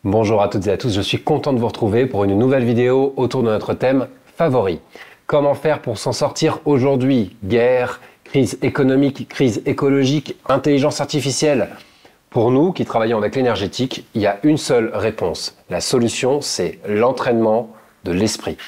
Bonjour à toutes et à tous, je suis content de vous retrouver pour une nouvelle vidéo autour de notre thème favori. Comment faire pour s'en sortir aujourd'hui? Guerre, crise économique, crise écologique, intelligence artificielle. Pour nous qui travaillons avec l'énergétique, il y a une seule réponse. La solution, c'est l'entraînement de l'esprit.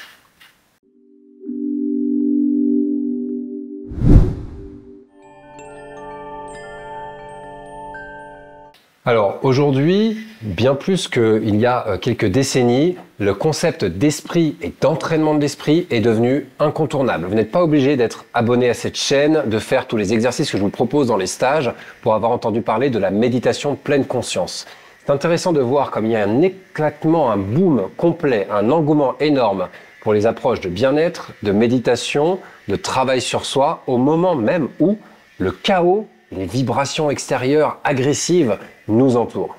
Alors aujourd'hui, bien plus qu'il y a quelques décennies, le concept d'esprit et d'entraînement de l'esprit est devenu incontournable. Vous n'êtes pas obligé d'être abonné à cette chaîne, de faire tous les exercices que je vous propose dans les stages pour avoir entendu parler de la méditation de pleine conscience. C'est intéressant de voir comme il y a un éclatement, un boom complet, un engouement énorme pour les approches de bien-être, de méditation, de travail sur soi, au moment même où le chaos, les vibrations extérieures agressives nous entourent.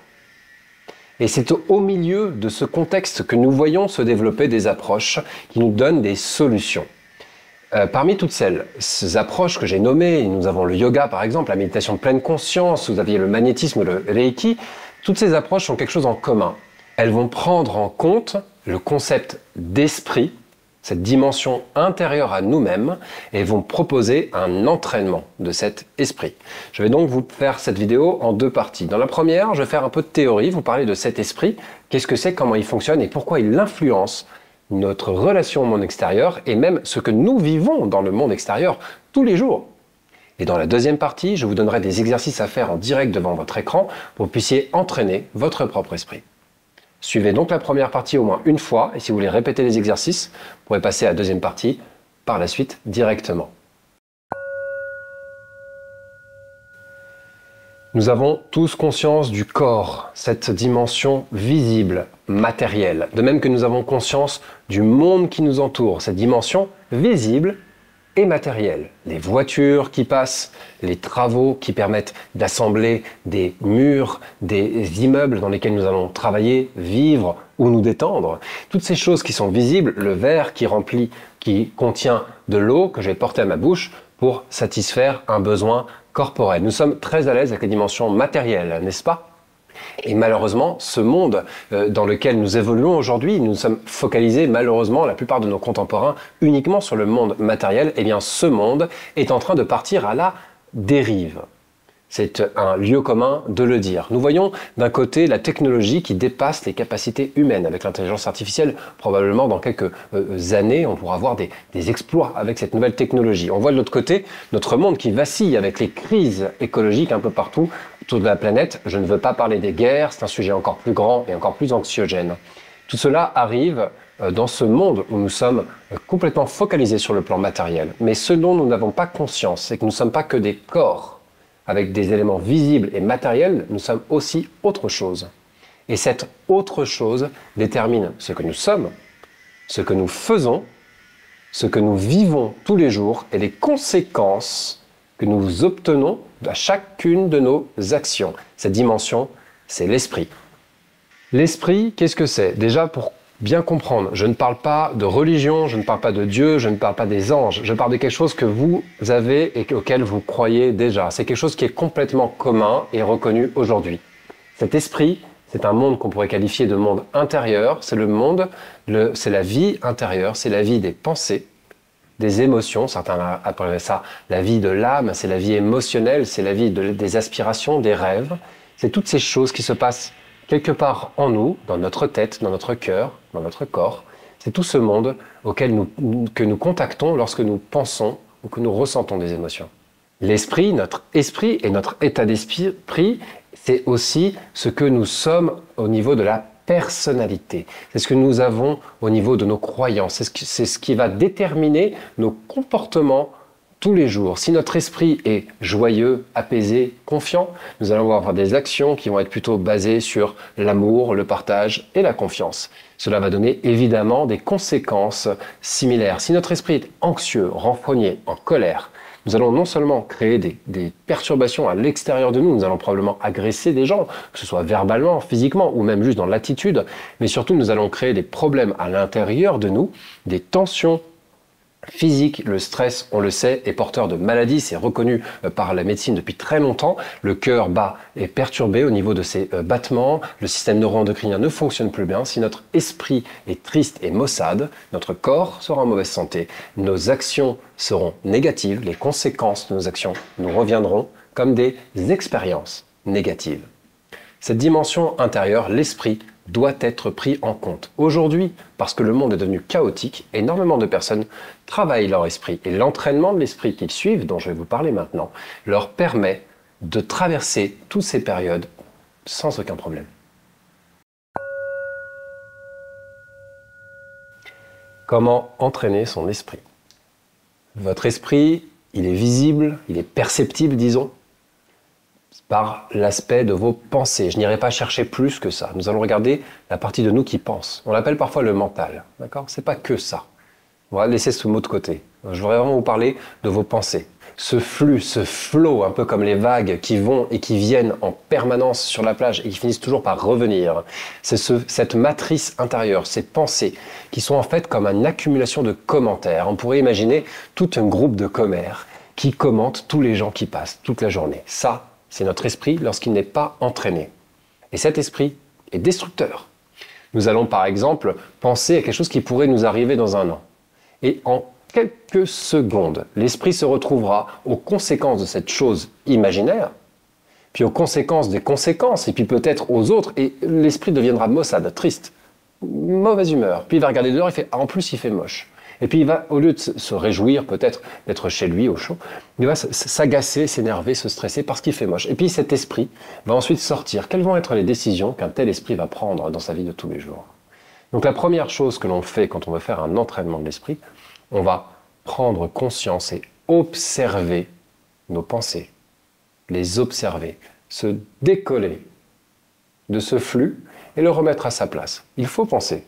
Et c'est au milieu de ce contexte que nous voyons se développer des approches qui nous donnent des solutions. Parmi toutes ces approches que j'ai nommées, nous avons le yoga par exemple, la méditation de pleine conscience, vous aviez le magnétisme, le reiki, toutes ces approches ont quelque chose en commun. Elles vont prendre en compte le concept d'esprit, cette dimension intérieure à nous-mêmes, et vont proposer un entraînement de cet esprit. Je vais donc vous faire cette vidéo en deux parties. Dans la première, je vais faire un peu de théorie, vous parler de cet esprit, qu'est-ce que c'est, comment il fonctionne et pourquoi il influence notre relation au monde extérieur et même ce que nous vivons dans le monde extérieur tous les jours. Et dans la deuxième partie, je vous donnerai des exercices à faire en direct devant votre écran pour que vous puissiez entraîner votre propre esprit. Suivez donc la première partie au moins une fois, et si vous voulez répéter les exercices, vous pourrez passer à la deuxième partie par la suite directement. Nous avons tous conscience du corps, cette dimension visible, matérielle. De même que nous avons conscience du monde qui nous entoure, cette dimension visible et matérielle. Les voitures qui passent, les travaux qui permettent d'assembler des murs, des immeubles dans lesquels nous allons travailler, vivre ou nous détendre. Toutes ces choses qui sont visibles, le verre qui contient de l'eau que je vais porter à ma bouche pour satisfaire un besoin corporel. Nous sommes très à l'aise avec les dimensions matérielles, n'est-ce pas? Et malheureusement, ce monde dans lequel nous évoluons aujourd'hui, nous sommes focalisés malheureusement, la plupart de nos contemporains, uniquement sur le monde matériel. Eh bien, ce monde est en train de partir à la dérive. C'est un lieu commun de le dire. Nous voyons d'un côté la technologie qui dépasse les capacités humaines. Avec l'intelligence artificielle, probablement dans quelques années, on pourra avoir des exploits avec cette nouvelle technologie. On voit de l'autre côté notre monde qui vacille avec les crises écologiques un peu partout autour de la planète. Je ne veux pas parler des guerres, c'est un sujet encore plus grand et encore plus anxiogène. Tout cela arrive dans ce monde où nous sommes complètement focalisés sur le plan matériel. Mais ce dont nous n'avons pas conscience, c'est que nous ne sommes pas que des corps avec des éléments visibles et matériels, nous sommes aussi autre chose. Et cette autre chose détermine ce que nous sommes, ce que nous faisons, ce que nous vivons tous les jours et les conséquences que nous obtenons à chacune de nos actions. Cette dimension, c'est l'esprit. L'esprit, qu'est-ce que c'est? Déjà, pour bien comprendre, je ne parle pas de religion, je ne parle pas de Dieu, je ne parle pas des anges, je parle de quelque chose que vous avez et auquel vous croyez déjà. C'est quelque chose qui est complètement commun et reconnu aujourd'hui. Cet esprit, c'est un monde qu'on pourrait qualifier de monde intérieur, c'est c'est la vie intérieure, c'est la vie des pensées, des émotions, certains appelleraient ça la vie de l'âme, c'est la vie émotionnelle, c'est la vie des aspirations, des rêves. C'est toutes ces choses qui se passent quelque part en nous, dans notre tête, dans notre cœur, dans notre corps. C'est tout ce monde que nous contactons lorsque nous pensons ou que nous ressentons des émotions. L'esprit, notre esprit et notre état d'esprit, c'est aussi ce que nous sommes au niveau de la personnalité. C'est ce que nous avons au niveau de nos croyances. C'est ce qui va déterminer nos comportements tous les jours. Si notre esprit est joyeux, apaisé, confiant, nous allons avoir des actions qui vont être plutôt basées sur l'amour, le partage et la confiance. Cela va donner évidemment des conséquences similaires. Si notre esprit est anxieux, renfrogné, en colère, nous allons non seulement créer des perturbations à l'extérieur de nous, nous allons probablement agresser des gens, que ce soit verbalement, physiquement ou même juste dans l'attitude, mais surtout nous allons créer des problèmes à l'intérieur de nous, des tensions physique. Le stress, on le sait, est porteur de maladies, c'est reconnu par la médecine depuis très longtemps. Le cœur bat est perturbé au niveau de ses battements, le système neuro-endocrinien ne fonctionne plus bien. Si notre esprit est triste et maussade, notre corps sera en mauvaise santé, nos actions seront négatives, les conséquences de nos actions nous reviendront comme des expériences négatives. Cette dimension intérieure, l'esprit, doit être pris en compte. Aujourd'hui, parce que le monde est devenu chaotique, énormément de personnes travaillent leur esprit et l'entraînement de l'esprit qu'ils suivent, dont je vais vous parler maintenant, leur permet de traverser toutes ces périodes sans aucun problème. Comment entraîner son esprit? Votre esprit, il est visible, il est perceptible, disons, par l'aspect de vos pensées. Je n'irai pas chercher plus que ça. Nous allons regarder la partie de nous qui pense. On l'appelle parfois le mental. D'accord? C'est pas que ça. On va laisser ce mot de côté. Je voudrais vraiment vous parler de vos pensées. Ce flux, ce flow, un peu comme les vagues qui vont et qui viennent en permanence sur la plage et qui finissent toujours par revenir. C'est cette matrice intérieure, ces pensées qui sont en fait comme une accumulation de commentaires. On pourrait imaginer tout un groupe de commères qui commentent tous les gens qui passent toute la journée. Ça, c'est notre esprit lorsqu'il n'est pas entraîné. Et cet esprit est destructeur. Nous allons par exemple penser à quelque chose qui pourrait nous arriver dans un an. Et en quelques secondes, l'esprit se retrouvera aux conséquences de cette chose imaginaire, puis aux conséquences des conséquences, et puis peut-être aux autres, et l'esprit deviendra maussade, triste, mauvaise humeur. Puis il va regarder dehors, il fait « Ah, en plus il fait moche ». Et puis il va, au lieu de se réjouir peut-être d'être chez lui au chaud, il va s'agacer, s'énerver, se stresser parce qu'il fait moche. Et puis cet esprit va ensuite sortir. Quelles vont être les décisions qu'un tel esprit va prendre dans sa vie de tous les jours? Donc la première chose que l'on fait quand on veut faire un entraînement de l'esprit, on va prendre conscience et observer nos pensées. Les observer, se décoller de ce flux et le remettre à sa place. Il faut penser.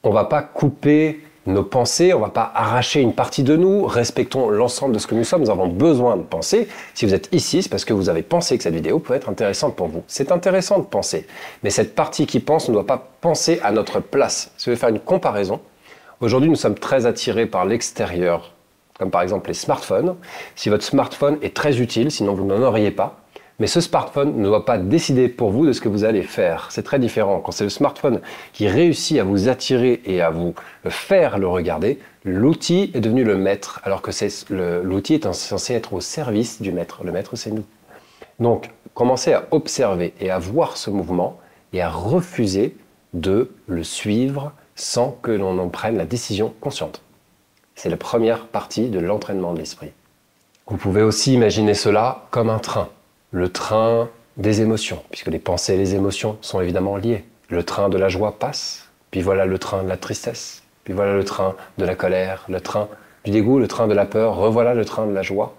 On ne va pas couper nos pensées, on ne va pas arracher une partie de nous, respectons l'ensemble de ce que nous sommes, nous avons besoin de penser. Si vous êtes ici, c'est parce que vous avez pensé que cette vidéo peut être intéressante pour vous. C'est intéressant de penser, mais cette partie qui pense ne doit pas penser à notre place. Si je vais faire une comparaison, aujourd'hui nous sommes très attirés par l'extérieur, comme par exemple les smartphones. Si votre smartphone est très utile, sinon vous n'en auriez pas, mais ce smartphone ne doit pas décider pour vous de ce que vous allez faire. C'est très différent. Quand c'est le smartphone qui réussit à vous attirer et à vous faire le regarder, l'outil est devenu le maître, alors que l'outil est censé être au service du maître. Le maître, c'est nous. Donc, commencez à observer et à voir ce mouvement et à refuser de le suivre sans que l'on en prenne la décision consciente. C'est la première partie de l'entraînement de l'esprit. Vous pouvez aussi imaginer cela comme un train. Le train des émotions, puisque les pensées et les émotions sont évidemment liées. Le train de la joie passe, puis voilà le train de la tristesse, puis voilà le train de la colère, le train du dégoût, le train de la peur, revoilà le train de la joie.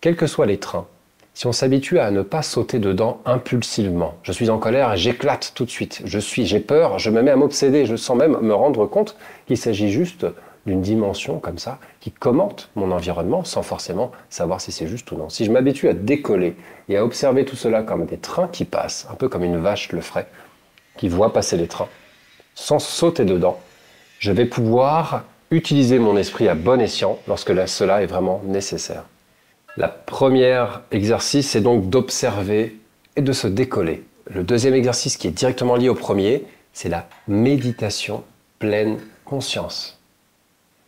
Quels que soient les trains, si on s'habitue à ne pas sauter dedans impulsivement, je suis en colère et j'éclate tout de suite, j'ai peur, je me mets à m'obséder, je sens même me rendre compte qu'il s'agit juste d'une dimension comme ça qui commente mon environnement sans forcément savoir si c'est juste ou non. Si je m'habitue à décoller et à observer tout cela comme des trains qui passent, un peu comme une vache le ferait, qui voit passer les trains, sans sauter dedans, je vais pouvoir utiliser mon esprit à bon escient lorsque cela est vraiment nécessaire. La première exercice, c'est donc d'observer et de se décoller. Le deuxième exercice qui est directement lié au premier, c'est la méditation pleine conscience.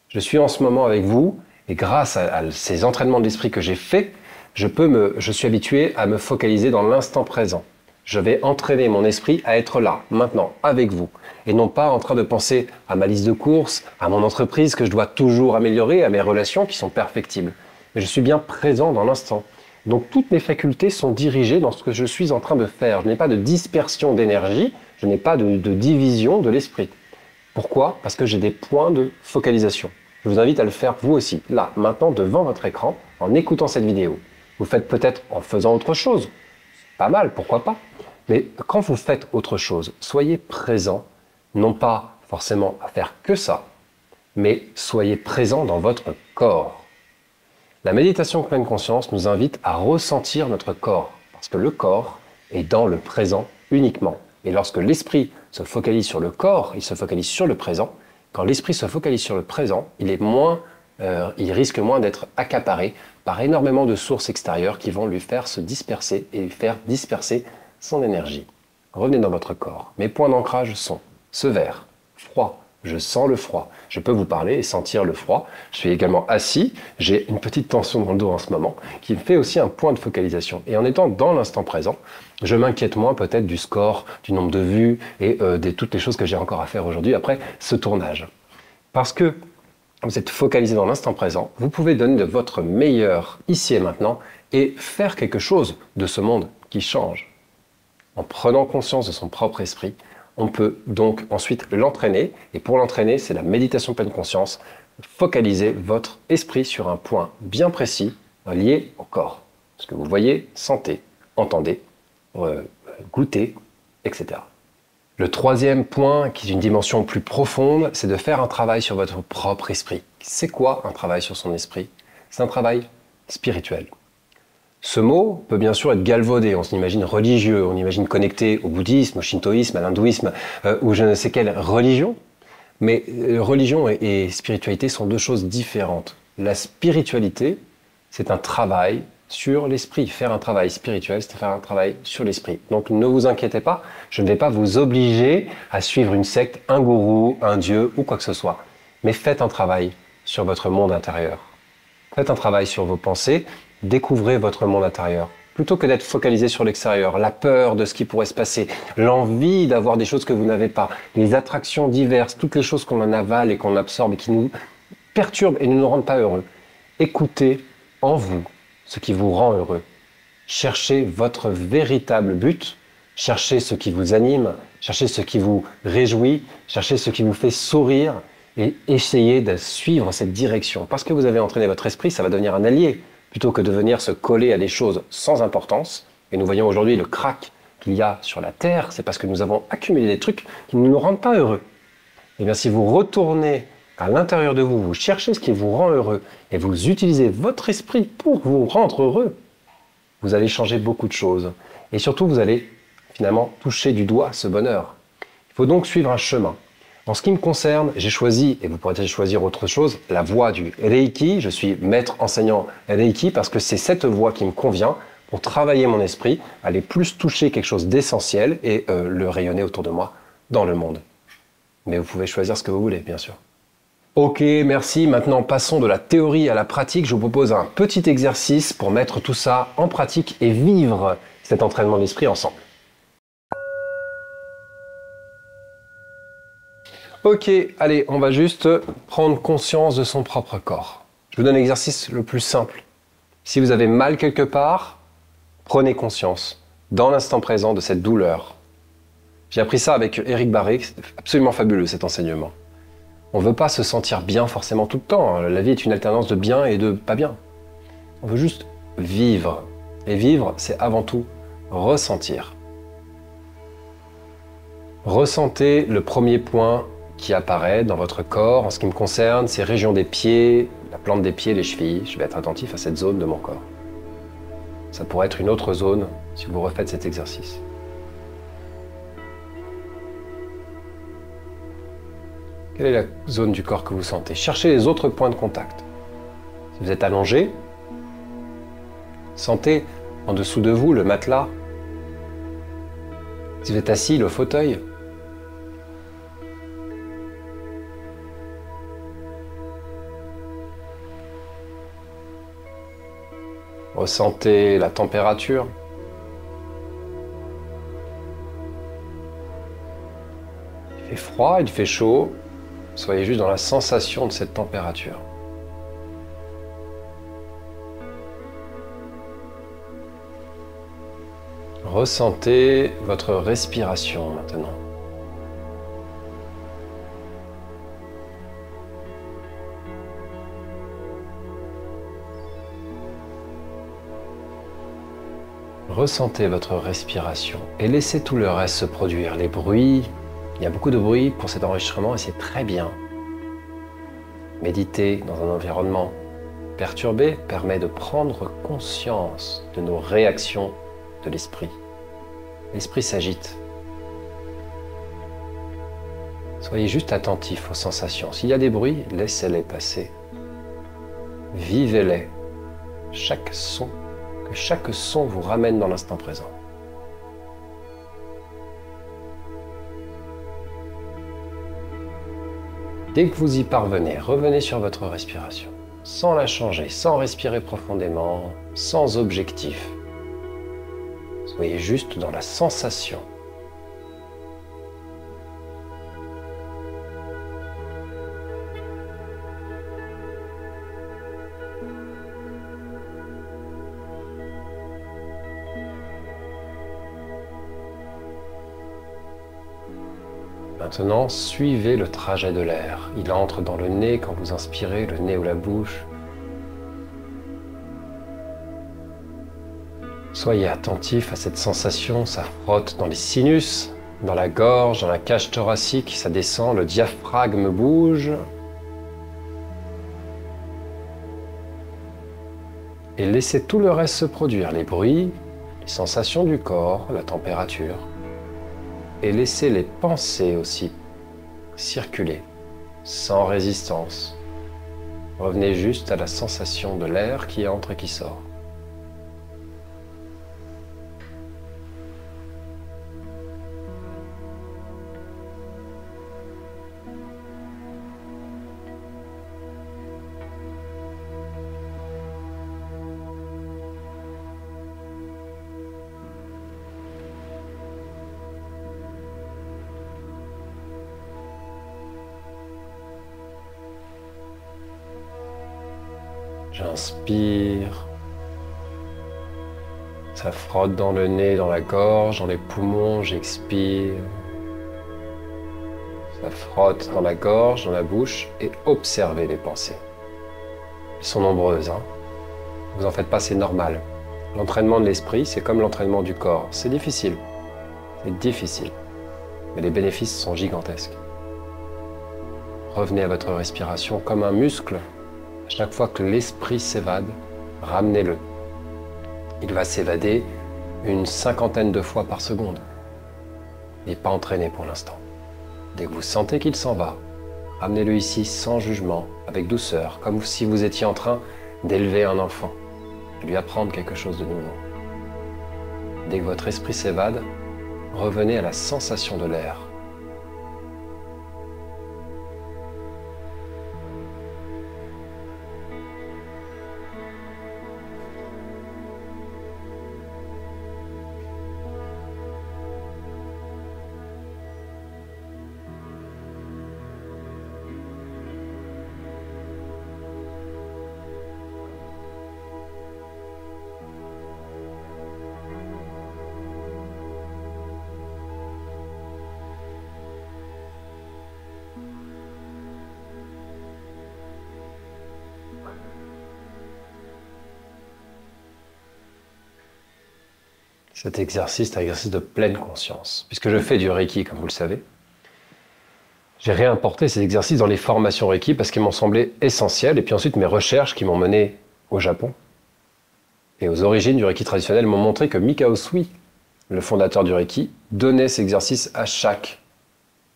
Je suis en ce moment avec vous et grâce à ces entraînements de l'esprit que j'ai faits, je suis habitué à me focaliser dans l'instant présent. Je vais entraîner mon esprit à être là, maintenant, avec vous. Et non pas en train de penser à ma liste de courses, à mon entreprise que je dois toujours améliorer, à mes relations qui sont perfectibles. Mais je suis bien présent dans l'instant. Donc toutes mes facultés sont dirigées dans ce que je suis en train de faire. Je n'ai pas de dispersion d'énergie, je n'ai pas de division de l'esprit. Pourquoi? Parce que j'ai des points de focalisation. Je vous invite à le faire vous aussi, là, maintenant, devant votre écran, en écoutant cette vidéo. Vous faites peut-être en faisant autre chose. Pas mal, pourquoi pas? Mais quand vous faites autre chose, soyez présent, non pas forcément à faire que ça, mais soyez présent dans votre corps. La méditation pleine conscience nous invite à ressentir notre corps, parce que le corps est dans le présent uniquement. Et lorsque l'esprit se focalise sur le corps, il se focalise sur le présent. Quand l'esprit se focalise sur le présent, il est moins il risque moins d'être accaparé par énormément de sources extérieures qui vont lui faire se disperser et lui faire disperser son énergie. Revenez dans votre corps. Mes points d'ancrage sont ce vert, froid. Je sens le froid. Je peux vous parler et sentir le froid. Je suis également assis. J'ai une petite tension dans le dos en ce moment qui me fait aussi un point de focalisation. Et en étant dans l'instant présent, je m'inquiète moins peut-être du score, du nombre de vues et de toutes les choses que j'ai encore à faire aujourd'hui après ce tournage. Parce que vous êtes focalisé dans l'instant présent, vous pouvez donner de votre meilleur ici et maintenant et faire quelque chose de ce monde qui change. En prenant conscience de son propre esprit, on peut donc ensuite l'entraîner. Et pour l'entraîner, c'est la méditation pleine conscience. Focalisez votre esprit sur un point bien précis lié au corps. Ce que vous voyez, sentez, entendez, goûtez, etc. Le troisième point, qui est une dimension plus profonde, c'est de faire un travail sur votre propre esprit. C'est quoi un travail sur son esprit? C'est un travail spirituel. Ce mot peut bien sûr être galvaudé, on s'imagine religieux, on imagine connecté au bouddhisme, au shintoïsme, à l'hindouisme ou je ne sais quelle religion. Mais religion et spiritualité sont deux choses différentes. La spiritualité, c'est un travail sur l'esprit. Faire un travail spirituel, c'est faire un travail sur l'esprit. Donc ne vous inquiétez pas, je ne vais pas vous obliger à suivre une secte, un gourou, un dieu ou quoi que ce soit. Mais faites un travail sur votre monde intérieur. Faites un travail sur vos pensées. Découvrez votre monde intérieur. Plutôt que d'être focalisé sur l'extérieur, la peur de ce qui pourrait se passer, l'envie d'avoir des choses que vous n'avez pas, les attractions diverses, toutes les choses qu'on en avale et qu'on absorbe et qui nous perturbent et ne nous rendent pas heureux. Écoutez en vous ce qui vous rend heureux. Cherchez votre véritable but, cherchez ce qui vous anime, cherchez ce qui vous réjouit, cherchez ce qui vous fait sourire et essayez de suivre cette direction. Parce que vous avez entraîné votre esprit, ça va devenir un allié. Plutôt que de venir se coller à des choses sans importance. Et nous voyons aujourd'hui le crack qu'il y a sur la Terre, c'est parce que nous avons accumulé des trucs qui ne nous rendent pas heureux. Et bien si vous retournez à l'intérieur de vous, vous cherchez ce qui vous rend heureux, et vous utilisez votre esprit pour vous rendre heureux, vous allez changer beaucoup de choses. Et surtout, vous allez finalement toucher du doigt ce bonheur. Il faut donc suivre un chemin. En ce qui me concerne, j'ai choisi, et vous pourrez choisir autre chose, la voie du Reiki. Je suis maître enseignant Reiki parce que c'est cette voie qui me convient pour travailler mon esprit, aller plus toucher quelque chose d'essentiel et le rayonner autour de moi dans le monde. Mais vous pouvez choisir ce que vous voulez, bien sûr. Ok, merci. Maintenant, passons de la théorie à la pratique. Je vous propose un petit exercice pour mettre tout ça en pratique et vivre cet entraînement de l'esprit ensemble. Ok, allez, on va juste prendre conscience de son propre corps. Je vous donne l'exercice le plus simple. Si vous avez mal quelque part, prenez conscience, dans l'instant présent, de cette douleur. J'ai appris ça avec Éric Barré, c'est absolument fabuleux cet enseignement. On ne veut pas se sentir bien forcément tout le temps. La vie est une alternance de bien et de pas bien. On veut juste vivre. Et vivre, c'est avant tout ressentir. Ressentez le premier point qui apparaît dans votre corps. En ce qui me concerne, ces régions des pieds, la plante des pieds, les chevilles. Je vais être attentif à cette zone de mon corps. Ça pourrait être une autre zone si vous refaites cet exercice. Quelle est la zone du corps que vous sentez? Cherchez les autres points de contact. Si vous êtes allongé, sentez en dessous de vous le matelas. Si vous êtes assis, le fauteuil. Ressentez la température. Il fait froid, il fait chaud. Soyez juste dans la sensation de cette température. Ressentez votre respiration maintenant. Ressentez votre respiration et laissez tout le reste se produire. Les bruits, il y a beaucoup de bruit pour cet enregistrement et c'est très bien. Méditer dans un environnement perturbé permet de prendre conscience de nos réactions de l'esprit. L'esprit s'agite. Soyez juste attentif aux sensations. S'il y a des bruits, laissez-les passer. vivez-les. Que chaque son vous ramène dans l'instant présent. Dès que vous y parvenez, revenez sur votre respiration, sans la changer, sans respirer profondément, sans objectif. Soyez juste dans la sensation. Maintenant, suivez le trajet de l'air. Il entre dans le nez quand vous inspirez, le nez ou la bouche. Soyez attentif à cette sensation, ça frotte dans les sinus, dans la gorge, dans la cage thoracique, ça descend, le diaphragme bouge. Et laissez tout le reste se produire, les bruits, les sensations du corps, la température. Et laissez les pensées aussi circuler, sans résistance. Revenez juste à la sensation de l'air qui entre et qui sort. J'inspire, ça frotte dans le nez, dans la gorge, dans les poumons, j'expire. Ça frotte dans la gorge, dans la bouche et observez les pensées. Elles sont nombreuses, hein. Vous en faites pas, c'est normal. L'entraînement de l'esprit, c'est comme l'entraînement du corps. C'est difficile, mais les bénéfices sont gigantesques. Revenez à votre respiration comme un muscle. Chaque fois que l'esprit s'évade, ramenez-le. Il va s'évader une 50aine de fois par seconde. Il n'est pas entraîné pour l'instant. Dès que vous sentez qu'il s'en va, ramenez-le ici sans jugement, avec douceur, comme si vous étiez en train d'élever un enfant, de lui apprendre quelque chose de nouveau. Dès que votre esprit s'évade, revenez à la sensation de l'air. Cet exercice est un exercice de pleine conscience. Puisque je fais du Reiki, comme vous le savez, j'ai réimporté ces exercices dans les formations Reiki parce qu'ils m'ont semblé essentiels. Et puis ensuite, mes recherches qui m'ont mené au Japon et aux origines du Reiki traditionnel m'ont montré que Mikao Usui, le fondateur du Reiki, donnait ces exercices à chaque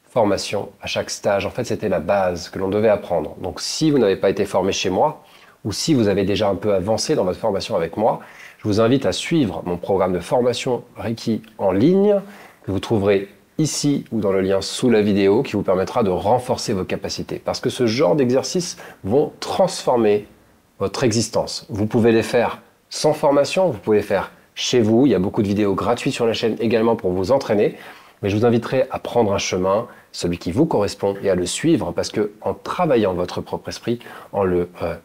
formation, à chaque stage. En fait, c'était la base que l'on devait apprendre. Donc, si vous n'avez pas été formé chez moi, ou si vous avez déjà un peu avancé dans votre formation avec moi, je vous invite à suivre mon programme de formation Reiki en ligne, que vous trouverez ici ou dans le lien sous la vidéo, qui vous permettra de renforcer vos capacités. Parce que ce genre d'exercices vont transformer votre existence. Vous pouvez les faire sans formation, vous pouvez les faire chez vous. Il y a beaucoup de vidéos gratuites sur la chaîne également pour vous entraîner. Mais je vous inviterai à prendre un chemin, celui qui vous correspond, et à le suivre, parce que en travaillant votre propre esprit, en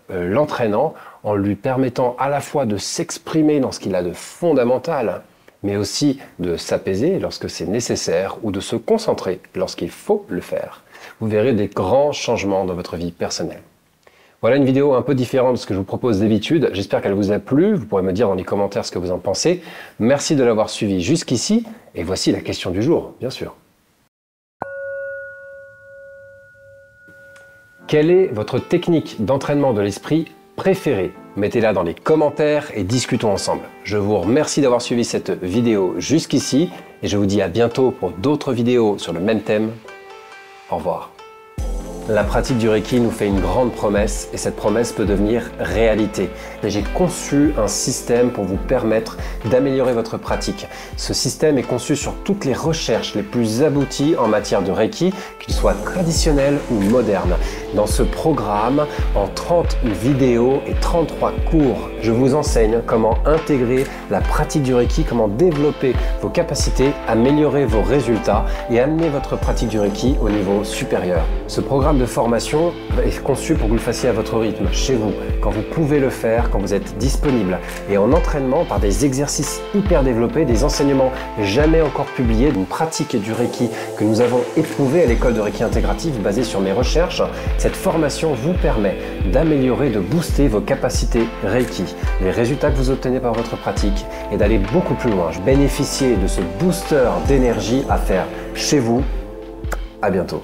l'entraînant, en lui permettant à la fois de s'exprimer dans ce qu'il a de fondamental, mais aussi de s'apaiser lorsque c'est nécessaire, ou de se concentrer lorsqu'il faut le faire, vous verrez des grands changements dans votre vie personnelle. Voilà une vidéo un peu différente de ce que je vous propose d'habitude. J'espère qu'elle vous a plu. Vous pourrez me dire dans les commentaires ce que vous en pensez. Merci de l'avoir suivi jusqu'ici. Et voici la question du jour, bien sûr. Quelle est votre technique d'entraînement de l'esprit préférée? Mettez-la dans les commentaires et discutons ensemble. Je vous remercie d'avoir suivi cette vidéo jusqu'ici et je vous dis à bientôt pour d'autres vidéos sur le même thème. Au revoir. La pratique du Reiki nous fait une grande promesse et cette promesse peut devenir réalité. Et j'ai conçu un système pour vous permettre d'améliorer votre pratique. Ce système est conçu sur toutes les recherches les plus abouties en matière de Reiki, qu'ils soient traditionnels ou modernes. Dans ce programme, en 30 vidéos et 33 cours, je vous enseigne comment intégrer la pratique du Reiki, comment développer vos capacités, améliorer vos résultats et amener votre pratique du Reiki au niveau supérieur. Ce programme de formation est conçu pour que vous le fassiez à votre rythme, chez vous, quand vous pouvez le faire, quand vous êtes disponible. Et en entraînement par des exercices hyper développés, des enseignements jamais encore publiés, d'une pratique du Reiki que nous avons éprouvée à l'école de Reiki intégrative basée sur mes recherches. Cette formation vous permet d'améliorer, de booster vos capacités Reiki, les résultats que vous obtenez par votre pratique et d'aller beaucoup plus loin. Bénéficiez de ce booster d'énergie à faire chez vous. À bientôt.